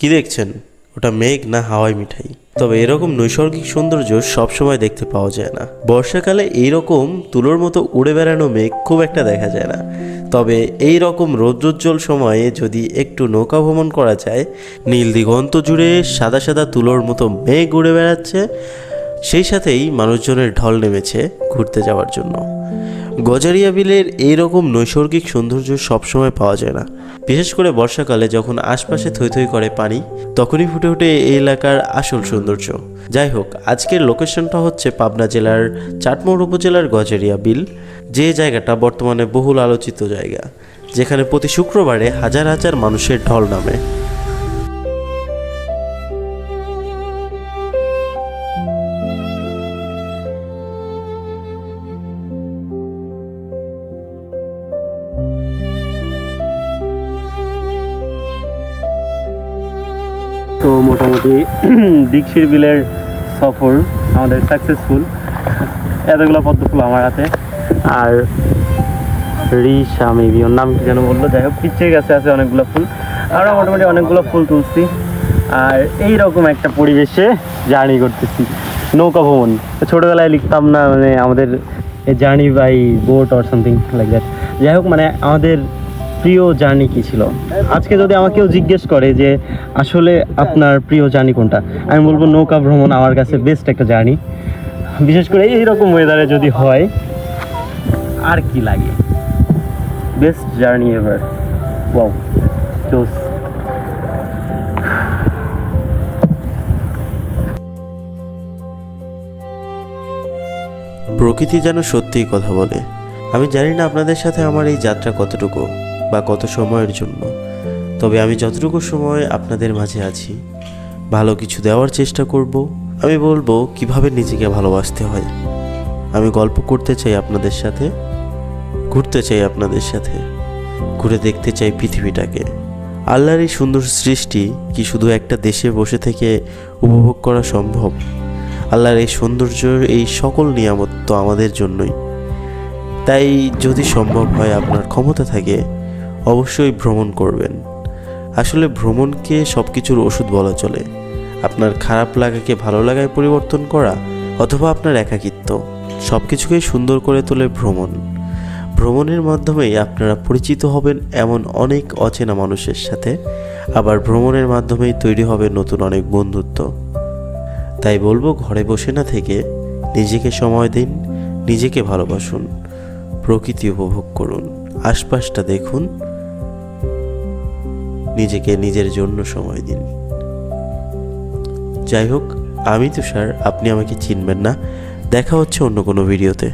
কি দেখছেন? ওটা মেঘ না হাওয়াই মিঠাই? তবে এরকম নৈসর্গিক সৌন্দর্য সবসময় দেখতে পাওয়া যায় না। বর্ষাকালে এইরকম তুলোর মতো উড়ে বেড়ানো মেঘ খুব একটা দেখা যায় না। তবে এই রকম রৌদ্রোজ্জ্বল সময়ে যদি একটু নৌকা ভ্রমণ করা যায়, নীল দিগন্ত জুড়ে সাদা সাদা তুলোর মতো মেঘ উড়ে বেড়াচ্ছে, সেই সাথেই মানুষজনের ঢল নেমেছে ঘুরতে যাওয়ার জন্য। গজারিয়া বিলের এইরকম নৈসর্গিক সৌন্দর্য সবসময় পাওয়া যায় না। বিশেষ করে বর্ষাকালে যখন আশপাশে থই থই করে পানি, তখনই ফুটে ওঠে এই এলাকার আসল সৌন্দর্য। যাই হোক, আজকের লোকেশনটা হচ্ছে পাবনা জেলার চাটমোহর উপজেলার গজারিয়া বিল, যে জায়গাটা বর্তমানে বহুল আলোচিত জায়গা, যেখানে প্রতি শুক্রবারে হাজার হাজার মানুষের ঢল নামে। তো মোটামুটি দীক্ষির বিলের সফর আমাদের সাকসেসফুল। এতগুলো পদ্ম ফুল আমার হাতে, আর রিশা মেবি ওর নাম কি যেন বললো। যাই হোক, পিচ্ছের কাছে আছে অনেকগুলো ফুল, আমরা মোটামুটি অনেকগুলো ফুল তুলছি। আর এইরকম একটা পরিবেশে জার্নি করতেছি, নৌকা ভ্রমণ। ছোটোবেলায় লিখতাম না মানে আমাদের journey by boat or something like that. যাই হোক, মানে আমাদের প্রিয় জার্নি কী ছিল। আজকে যদি আমাকে কেউ জিজ্ঞেস করে যে আসলে আপনার প্রিয় জার্নি কোনটা, আমি বলবো নৌকা ভ্রমণ আমার কাছে বেস্ট একটা জার্নি। বিশেষ করে এইরকম ওয়েদারে যদি হয়, আর কি লাগে, বেস্ট জার্নি এভার। ওয়াও, জোস। প্রকৃতি যেন সত্যিই কথা বলে। আমি জানি না আপনাদের সাথে আমার এই যাত্রা কতটুকু বা কত সময়ের জন্য, তবে আমি যতটুকু সময় আপনাদের মাঝে আছি, ভালো কিছু দেওয়ার চেষ্টা করব। আমি বলবো কিভাবে নিজেকে ভালোবাসতে হয়। আমি গল্প করতে চাই আপনাদের সাথে, ঘুরতে চাই আপনাদের সাথে, ঘুরে দেখতে চাই পৃথিবীটাকে। আল্লাহর এই সুন্দর সৃষ্টি কি শুধু একটা দেশে বসে থেকে উপভোগ করা সম্ভব? আল্লাহর এই সৌন্দর্য, এই সকল নিয়ামত তো আমাদের জন্যই। তাই যদি সম্ভব হয়, আপনার ক্ষমতা থাকে, অবশ্যই ভ্রমণ করবেন। আসলে ভ্রমণকে সব কিছুর ওষুধ বলা চলে। আপনার খারাপ লাগাকে ভালো লাগায় পরিবর্তন করা, অথবা আপনার একাকিত্ব, সব কিছুকেই সুন্দর করে তোলে ভ্রমণ। ভ্রমণের মাধ্যমেই আপনারা পরিচিত হবেন এমন অনেক অচেনা মানুষের সাথে, আবার ভ্রমণের মাধ্যমেই তৈরি হবে নতুন অনেক বন্ধুত্ব। তাই বলবো, ঘরে বসে না থেকে নিজেকে সময় দিন, নিজেকে ভালোবাসুন, প্রকৃতি উপভোগ করুন, আশপাশটা দেখুন, নিজেকে নিজের জন্য সময় দিন। যাই হোক, আমি তুষার, আপনি আমাকে চিনবেন না। দেখা হচ্ছে অন্য কোনো ভিডিওতে।